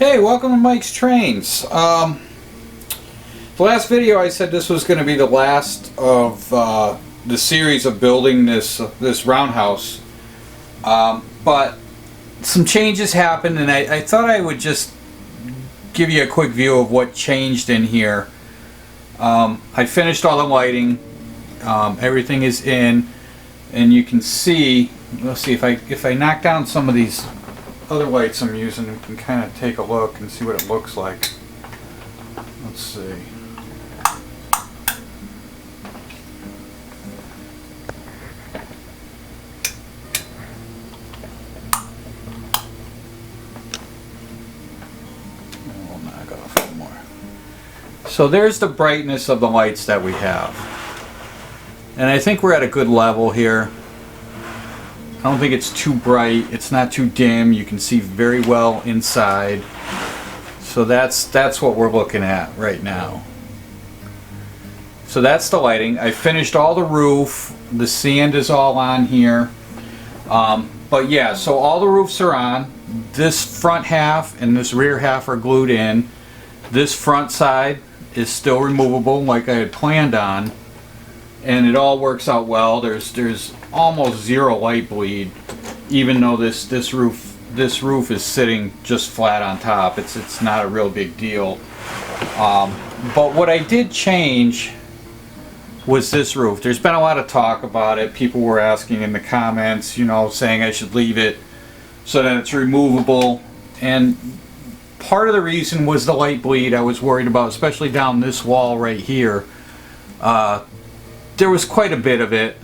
Hey, welcome to Mike's Trains. The last video I said this was going to be the last of the series of building this roundhouse, but some changes happened, and I thought I would just give you a quick view of what changed in here. I finished all the lighting. Everything is in, and you can see. Let's see if I knock down some of these other lights I'm using, we can kind of take a look and see what it looks like. Let's see. We'll knock off a little more. So there's the brightness of the lights that we have. And I think we're at a good level here. I don't think it's too bright, it's not too dim, you can see very well inside. So that's what we're looking at right now. So that's the lighting. I finished all the roof, the sand is all on here. But yeah, so all the roofs are on. This front half and this rear half are glued in. This front side is still removable like I had planned on. And it all works out well. There's almost zero light bleed, even though this roof is sitting just flat on top. It's not a real big deal. But what I did change was this roof. There's been a lot of talk about it. People were asking in the comments, you know, saying I should leave it so that it's removable. And part of the reason was the light bleed I was worried about, especially down this wall right here. There was quite a bit of it,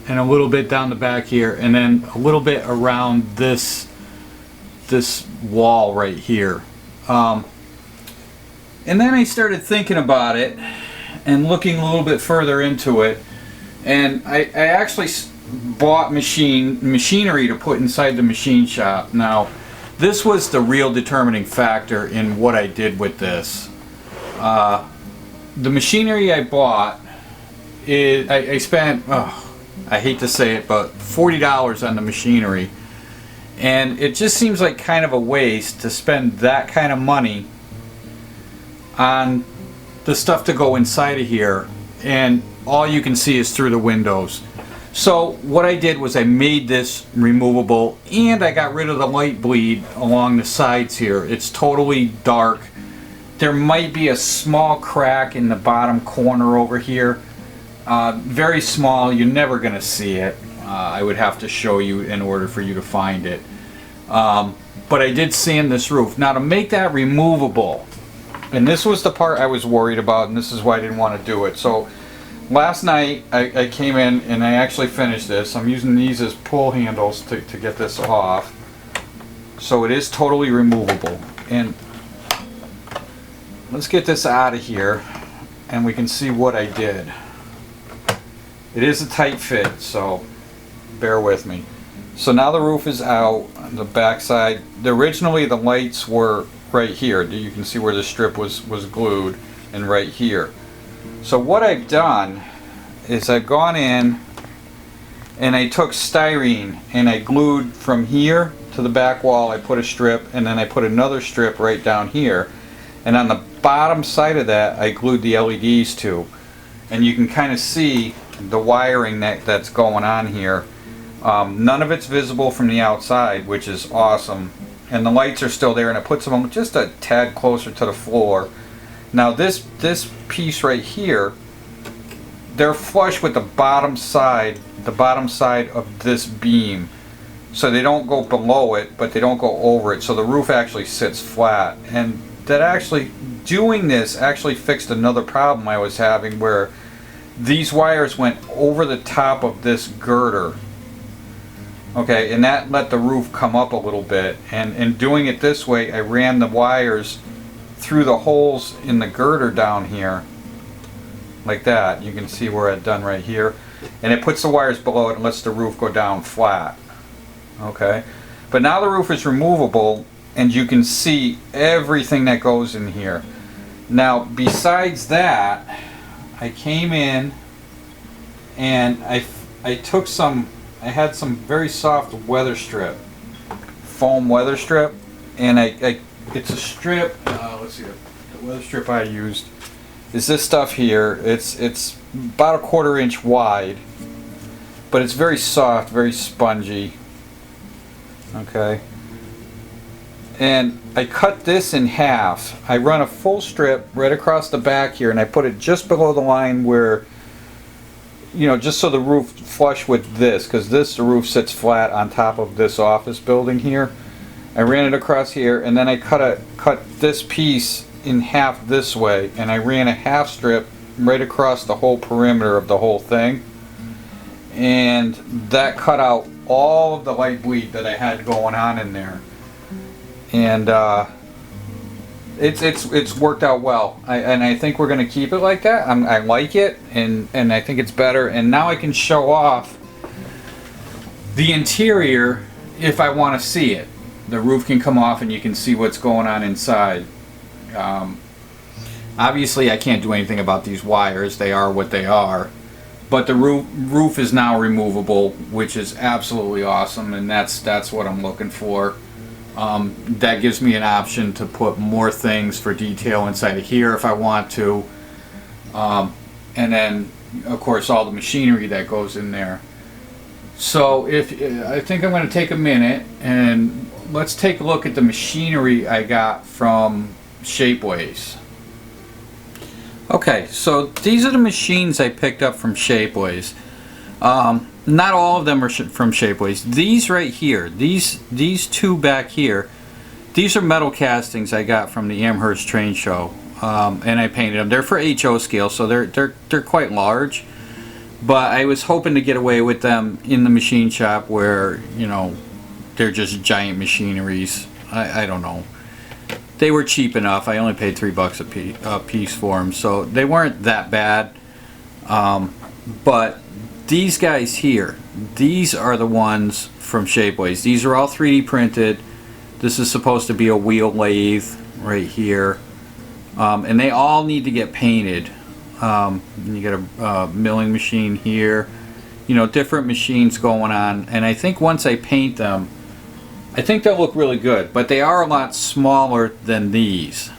and a little bit down the back here, and then a little bit around this wall right here. And then I started thinking about it and looking a little bit further into it, and I actually bought machinery to put inside the machine shop. Now, this was the real determining factor in what I did with this. The machinery I bought, I spent, I hate to say it, but $40 on the machinery, and it just seems like kind of a waste to spend that kind of money on the stuff to go inside of here, and all you can see is through the windows. So what I did was I made this removable, and I got rid of the light bleed along the sides here. It's totally dark. There might be a small crack in the bottom corner over here. Very small, you're never going to see it. I would have to show you in order for you to find it. But I did sand this roof. Now to make that removable, and this was the part I was worried about, and this is why I didn't want to do it. So last night I came in and I actually finished this. I'm using these as pull handles to get this off. So it is totally removable. And let's get this out of here and we can see what I did. It is a tight fit, so bear with me. So now the roof is out on the back side. Originally the lights were right here. You can see where the strip was glued, and right here. So what I've done is I've gone in and I took styrene and I glued from here to the back wall. I put a strip, and then I put another strip right down here. And on the bottom side of that I glued the LEDs to. And you can kind of see the wiring that's going on here. None of it's visible from the outside, which is awesome, and the lights are still there, and it puts them just a tad closer to the floor. Now this piece right here, they're flush with the bottom side of this beam, so they don't go below it, but they don't go over it, so the roof actually sits flat. And that actually, doing this actually fixed another problem I was having, where these wires went over the top of this girder. Okay, and that let the roof come up a little bit. And in doing it this way, I ran the wires through the holes in the girder down here, like that. You can see where I've done right here. And it puts the wires below it and lets the roof go down flat. Okay, but now the roof is removable, and you can see everything that goes in here. Now, besides that, I came in and I took some, I had some very soft weather strip, foam weather strip, and I it's a strip. Let's see, the weather strip I used is this stuff here. It's about a 1/4 inch wide, but it's very soft, very spongy. Okay. And I cut this in half. I run a full strip right across the back here, and I put it just below the line where, you know, just so the roof flush with this, because the roof sits flat on top of this office building here. I ran it across here, and then I cut this piece in half this way, and I ran a half strip right across the whole perimeter of the whole thing, and that cut out all of the light bleed that I had going on in there. And it's worked out well, and I think we're going to keep it like that. I like it, and I think it's better. And now I can show off the interior if I want to see it. The roof can come off, and you can see what's going on inside. Obviously, I can't do anything about these wires; they are what they are. But the roof is now removable, which is absolutely awesome, and that's what I'm looking for. That gives me an option to put more things for detail inside of here if I want to, and then of course all the machinery that goes in there. So I think I'm going to take a minute and let's take a look at the machinery I got from Shapeways. Okay, so these are the machines I picked up from Shapeways. Not all of them are from Shapeways. These right here, these two back here, these are metal castings I got from the Amherst Train Show, and I painted them. They're for HO scale, so they're quite large. But I was hoping to get away with them in the machine shop where, you know, they're just giant machineries. I don't know. They were cheap enough. I only paid $3 a piece for them, so they weren't that bad. But these guys here, these are the ones from Shapeways. These are all 3D printed. This is supposed to be a wheel lathe right here. And they all need to get painted. You got a milling machine here. You know, different machines going on. And I think once I paint them, I think they'll look really good. But they are a lot smaller than these.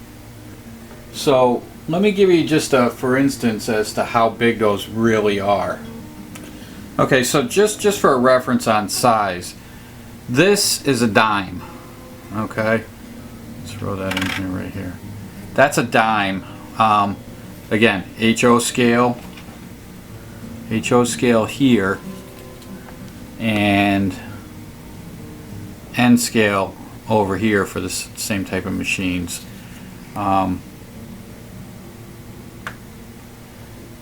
So let me give you just a for instance as to how big those really are. Okay, so just for a reference on size, this is a dime. Okay, let's throw that in here right here. That's a dime. Again, HO scale here, and N scale over here for the same type of machines.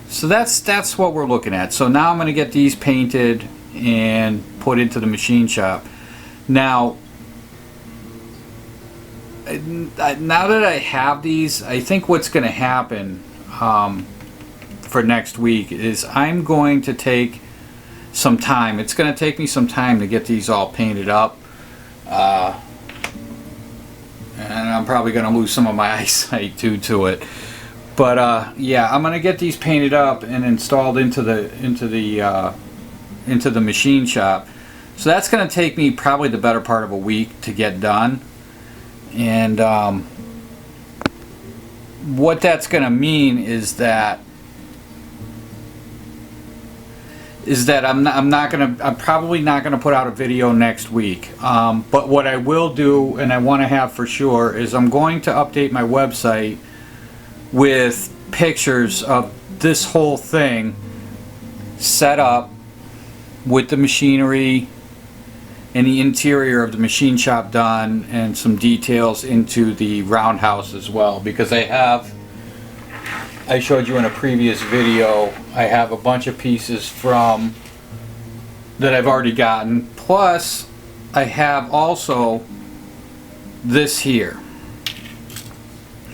So that's what we're looking at. So now I'm going to get these painted and put into the machine shop. Now that I have these, I think what's going to happen for next week is I'm going to take some time. It's going to take me some time to get these all painted up. And I'm probably going to lose some of my eyesight due to it. But yeah, I'm gonna get these painted up and installed into the machine shop. So that's gonna take me probably the better part of a week to get done. And what that's gonna mean is that I'm probably not gonna put out a video next week. But what I will do, and I want to have for sure, is I'm going to update my website with pictures of this whole thing set up with the machinery and the interior of the machine shop done, and some details into the Roundhouse as well, because I showed you in a previous video, I have a bunch of pieces from that I've already gotten, plus I have also this here.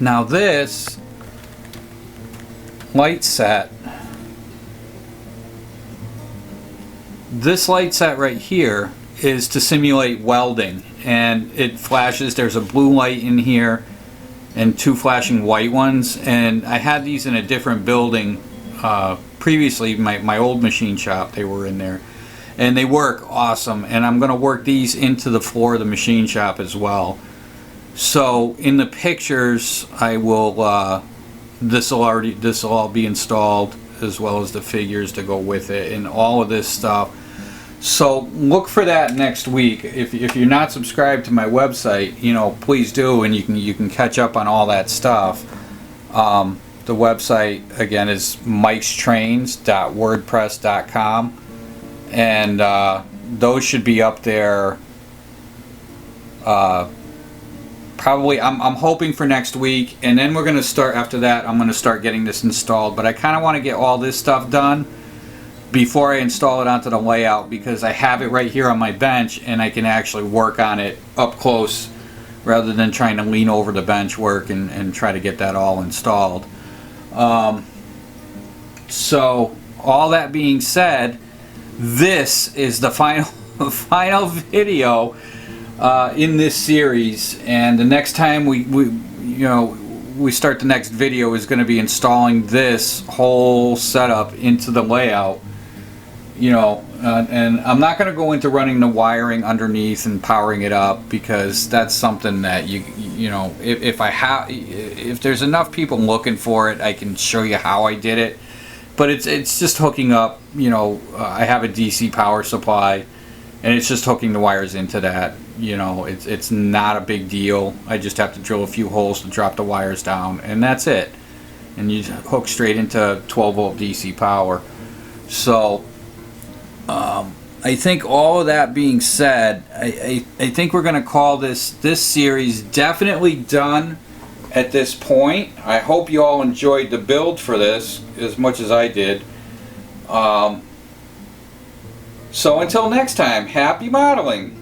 Now this light set, right here is to simulate welding, and it flashes. There's a blue light in here and two flashing white ones, and I had these in a different building previously. My old machine shop, they were in there, and they work awesome, and I'm going to work these into the floor of the machine shop as well. So in the pictures, I will this will all be installed, as well as the figures to go with it and all of this stuff. So look for that next week. If you're not subscribed to my website, you know, please do, and you can catch up on all that stuff. The website again is mikestrains.wordpress.com, and those should be up there. Probably, I'm hoping for next week, and then we're gonna start. After that, I'm gonna start getting this installed. But I kind of want to get all this stuff done before I install it onto the layout, because I have it right here on my bench, and I can actually work on it up close rather than trying to lean over the bench work and try to get that all installed. So all that being said, this is the final video in this series, and the next time we start the next video is going to be installing this whole setup into the layout. And I'm not going to go into running the wiring underneath and powering it up, because that's something that if there's enough people looking for it, I can show you how I did it. But it's just hooking up. I have a DC power supply, and it's just hooking the wires into that. It's not a big deal. I just have to drill a few holes to drop the wires down, and that's it. And you hook straight into 12-volt DC power. So I think all of that being said, I think we're going to call this series definitely done at this point. I hope you all enjoyed the build for this as much as I did. So until next time, happy modeling!